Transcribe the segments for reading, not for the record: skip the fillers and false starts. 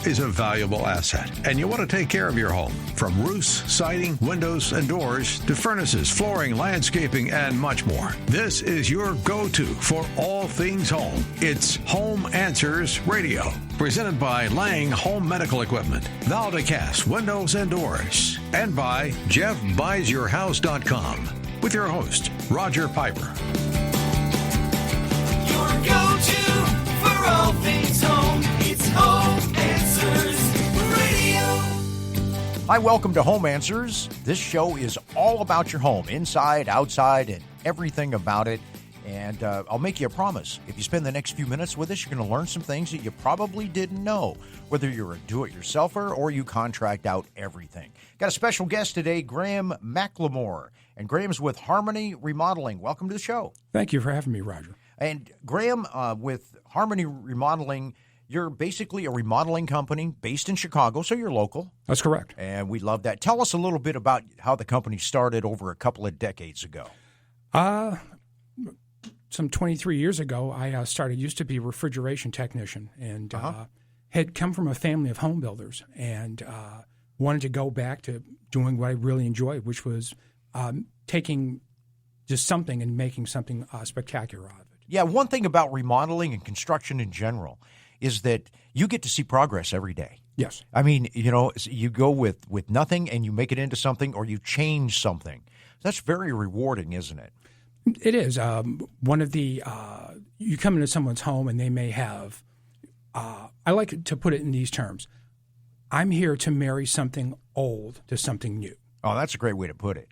is a valuable asset, and you want to take care of your home. From roofs, siding, windows, and doors to furnaces, flooring, landscaping, and much more. This is your go-to for all things home. It's Home Answers Radio, presented by Lang Home Medical Equipment, Valdecast Windows and Doors, and by JeffBuysYourHouse.com, with your host, Roger Piper. Your go-to for all things home. It's Home Answers Radio. Hi, welcome to Home Answers. This show is all about your home, inside, outside, and everything about it. And I'll make you a promise. If you spend the next few minutes with us, you're going to learn some things that you probably didn't know, whether you're a do-it-yourselfer or you contract out everything. Got a special guest today, Graham McLemore. And Graham's with Harmony Remodeling. Welcome to the show. Thank you for having me, Roger. And Graham, with Harmony Remodeling, you're basically a remodeling company based in Chicago, so you're local. That's correct. And we love that. Tell us a little bit about how the company started over a couple of decades ago. Some 23 years ago, I used to be a refrigeration technician, and had come from a family of home builders, and wanted to go back to doing what I really enjoyed, which was taking just something and making something spectacular out of it. Yeah, one thing about remodeling and construction in general is that you get to see progress every day. Yes. I mean, you go with nothing and you make it into something, or you change something. That's very rewarding, isn't it? It is. One of the you come into someone's home and they may have, I like to put it in these terms, I'm here to marry something old to something new. Oh, that's a great way to put it.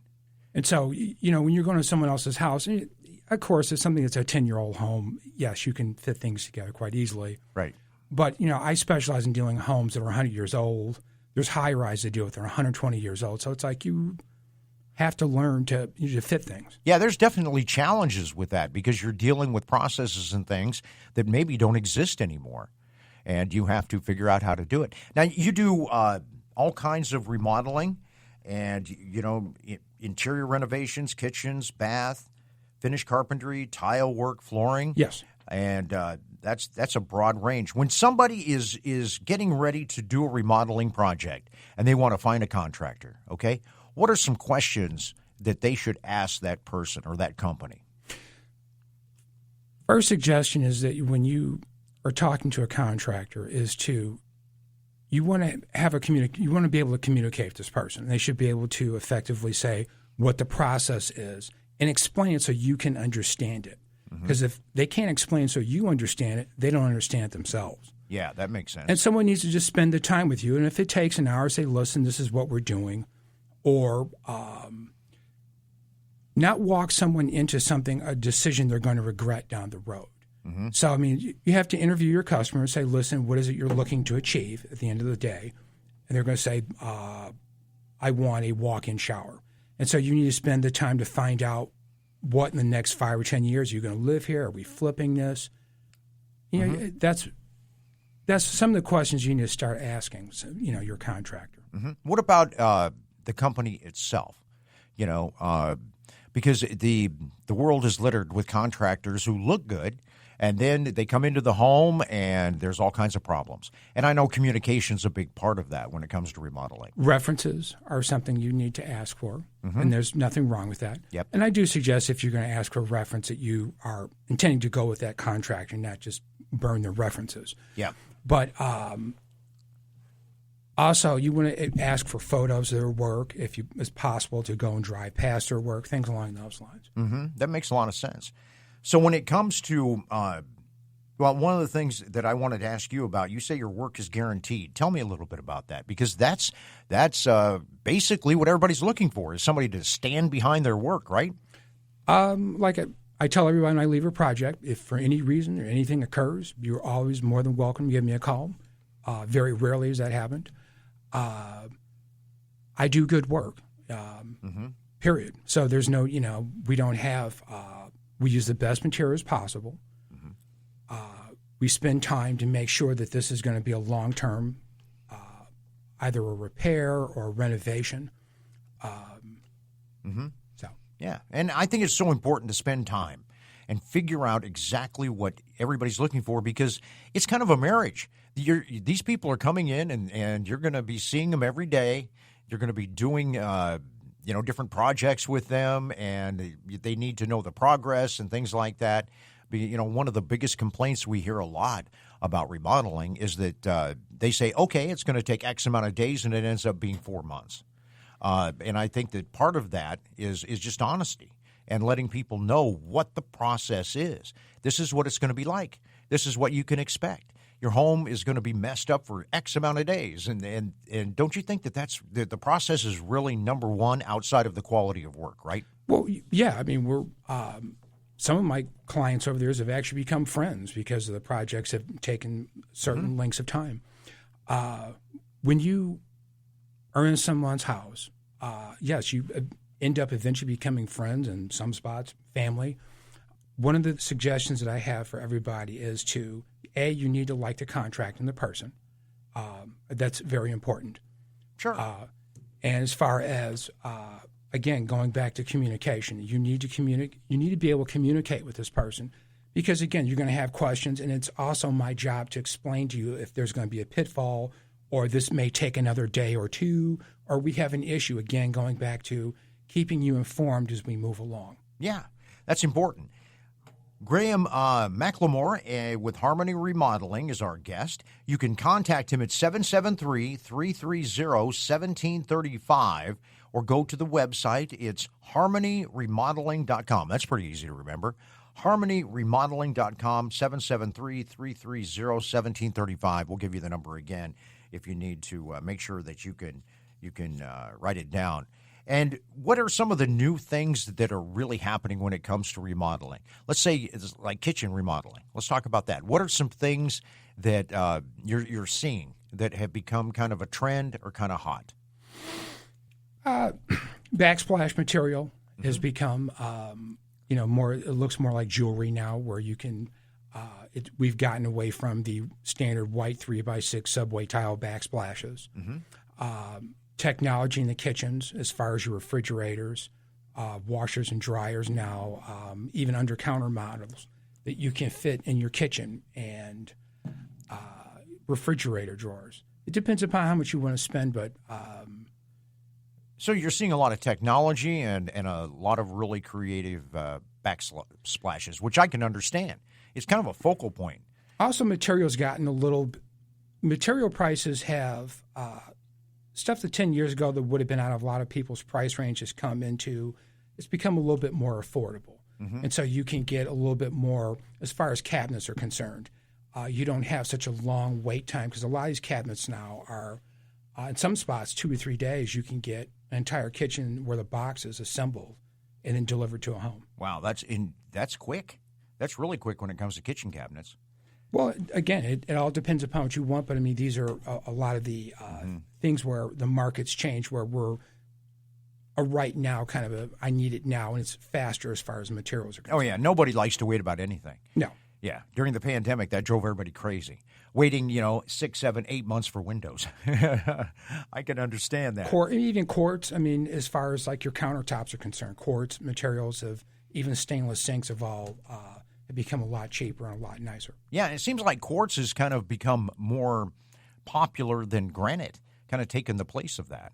And so, when you're going to someone else's house, of course, it's something that's a 10-year-old home. Yes, you can fit things together quite easily. Right. But, I specialize in dealing with homes that are 100 years old. There's high-rise to deal with that are 120 years old. So it's like you have to learn to fit things. Yeah, there's definitely challenges with that because you're dealing with processes and things that maybe don't exist anymore, and you have to figure out how to do it. Now, you do all kinds of remodeling and, interior renovations, kitchens, bath, finished carpentry, tile work, flooring. Yes. And that's a broad range. When somebody is getting ready to do a remodeling project and they want to find a contractor, okay, what are some questions that they should ask that person or that company? First suggestion is that when you are talking to a contractor is you want to have you want to be able to communicate with this person. They should be able to effectively say what the process is and explain it so you can understand it. Because if they can't explain so you understand it, they don't understand it themselves. Yeah, that makes sense. And someone needs to just spend the time with you. And if it takes an hour, say, listen, this is what we're doing. Or not walk someone into a decision they're going to regret down the road. Mm-hmm. So, you have to interview your customer and say, listen, what is it you're looking to achieve at the end of the day? And they're going to say, I want a walk-in shower. And so you need to spend the time to find out what in the next 5 or 10 years are you going to live here? Are we flipping this? That's some of the questions you need to start asking, your contractor. Mm-hmm. What about the company itself? Because the world is littered with contractors who look good, and then they come into the home and there's all kinds of problems. And I know communication's a big part of that when it comes to remodeling. References are something you need to ask for, and there's nothing wrong with that. Yep. And I do suggest if you're going to ask for a reference that you are intending to go with that contractor, not just burn the references. Yeah. But also, you want to ask for photos of their work, if it's possible to go and drive past their work, things along those lines. Mm-hmm. That makes a lot of sense. So when it comes to, one of the things that I wanted to ask you about, you say your work is guaranteed. Tell me a little bit about that, because that's basically what everybody's looking for, is somebody to stand behind their work, right? Like I tell everyone when I leave a project, if for any reason or anything occurs, you're always more than welcome to give me a call. Very rarely has that happened. I do good work, period. So there's no, we don't have, we use the best materials possible. We spend time to make sure that this is going to be a long-term, either a repair or a renovation. Yeah, and I think it's so important to spend time. and figure out exactly what everybody's looking for, because it's kind of a marriage. These people are coming in, and you're going to be seeing them every day. You're going to be doing different projects with them, and they need to know the progress and things like that. One of the biggest complaints we hear a lot about remodeling is that they say, okay, it's going to take X amount of days, and it ends up being 4 months. And I think that part of that is just honesty and letting people know what the process is. This is what it's going to be like. This is what you can expect. Your home is going to be messed up for X amount of days. And don't you think that the process is really number one outside of the quality of work, right? Well, yeah. I mean, we're some of my clients over the years have actually become friends because of the projects have taken certain lengths of time. When you are in someone's house, yes, you end up eventually becoming friends, in some spots, family. One of the suggestions that I have for everybody is you need to like the contract and the person. That's very important. Sure. And as far as again, going back to communication, you need to communicate. You need to be able to communicate with this person, because again, you're going to have questions, and it's also my job to explain to you if there's going to be a pitfall, or this may take another day or two, or we have an issue. Again, going back to keeping you informed as we move along. Yeah, that's important. Graham McLemore with Harmony Remodeling is our guest. You can contact him at 773-330-1735 or go to the website. It's harmonyremodeling.com. That's pretty easy to remember. harmonyremodeling.com, 773-330-1735. We'll give you the number again if you need to make sure that you can write it down. And what are some of the new things that are really happening when it comes to remodeling? Let's say it's like kitchen remodeling. Let's talk about that. What are some things that you're seeing that have become kind of a trend or kind of hot? Backsplash material has become, more. It looks more like jewelry now, where you can. We've gotten away from the standard white 3x6 subway tile backsplashes. Technology in the kitchens, as far as your refrigerators, washers and dryers now, even under-counter models that you can fit in your kitchen, and refrigerator drawers. It depends upon how much you want to spend, but... So you're seeing a lot of technology and a lot of really creative backsplashes, which I can understand. It's kind of a focal point. Also, materials gotten a little... Material prices have... stuff that 10 years ago that would have been out of a lot of people's price range has come into, it's become a little bit more affordable. And so you can get a little bit more as far as cabinets are concerned. You don't have such a long wait time, because a lot of these cabinets now are, in some spots, 2 or 3 days, you can get an entire kitchen where the box is assembled and then delivered to a home. Wow, that's quick. That's really quick when it comes to kitchen cabinets. Well, again, it all depends upon what you want, but I mean, these are a lot of the things where the market's changed, where we're a right now kind of I need it now, and it's faster as far as materials are concerned. Oh, yeah. Nobody likes to wait about anything. No. Yeah. During the pandemic, that drove everybody crazy. Waiting, 6, 7, 8 months for windows. I can understand that. Even quartz, I mean, as far as like your countertops are concerned, quartz materials even stainless sinks have all have become a lot cheaper and a lot nicer. Yeah, it seems like quartz has kind of become more popular than granite, kind of taken the place of that.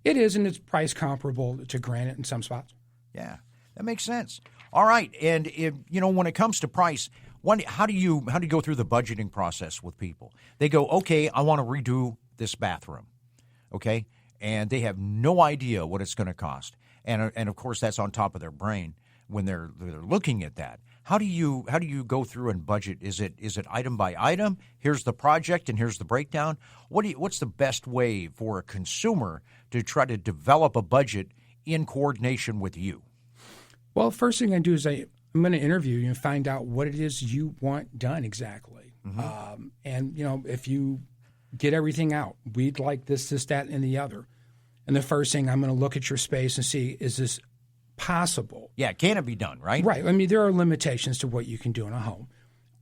It is, and it's price comparable to granite in some spots. Yeah, that makes sense. All right, and when it comes to price, how do you go through the budgeting process with people? They go, okay, I want to redo this bathroom, okay, and they have no idea what it's going to cost, and of course that's on top of their brain when they're looking at that. How do you go through and budget? Is it item by item? Here's the project and here's the breakdown. What's the best way for a consumer to try to develop a budget in coordination with you? Well, first thing I do is I'm going to interview you and find out what it is you want done exactly. And if you get everything out, we'd like this, that, and the other. And the first thing, I'm going to look at your space and see, is this possible? Yeah, can it be done, right? Right. I mean, there are limitations to what you can do in a home.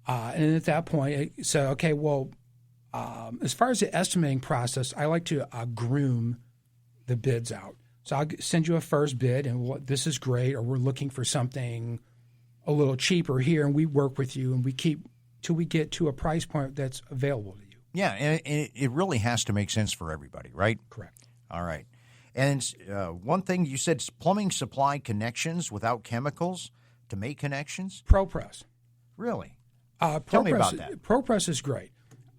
And at that point, so, okay, well, as far as the estimating process, I like to groom the bids out. So I'll send you a first bid, and this is great, or we're looking for something a little cheaper here, and we work with you, and we keep till we get to a price point that's available to you. Yeah, and it really has to make sense for everybody, right? Correct. All right. And one thing you said, plumbing supply connections without chemicals to make connections? ProPress. Really? Tell me about that. ProPress is great.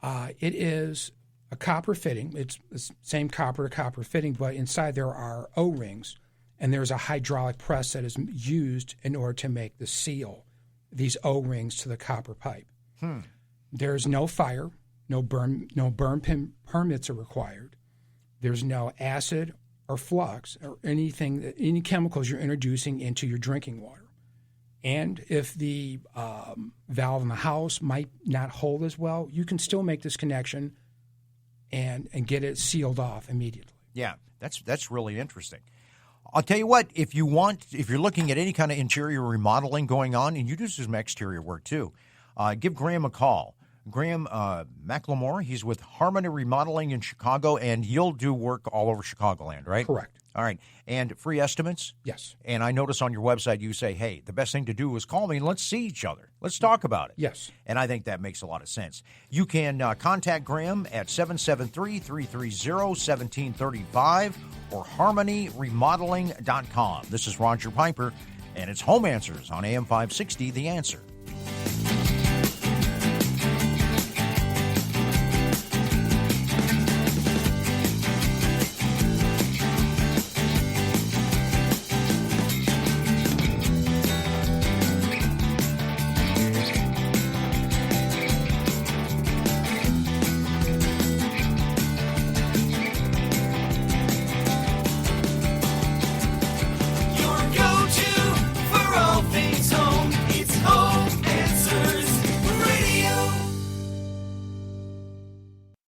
It is a copper fitting. It's the same copper to copper fitting, but inside there are O-rings, and there's a hydraulic press that is used in order to make the seal, these O-rings to the copper pipe. There's no fire, no burn permits are required. There's no acid or flux or any chemicals you're introducing into your drinking water. And if the valve in the house might not hold as well, you can still make this connection and get it sealed off immediately. Yeah, that's really interesting. I'll tell you what, if you're looking at any kind of interior remodeling going on, and you do some exterior work too, give Graham a call. Graham McLemore, he's with Harmony Remodeling in Chicago, and you'll do work all over Chicagoland, right? Correct. All right. And free estimates? Yes. And I notice on your website you say, hey, the best thing to do is call me and let's see each other. Let's talk about it. Yes. And I think that makes a lot of sense. You can contact Graham at 773-330-1735 or harmonyremodeling.com. This is Roger Piper, and it's Home Answers on AM 560, The Answer.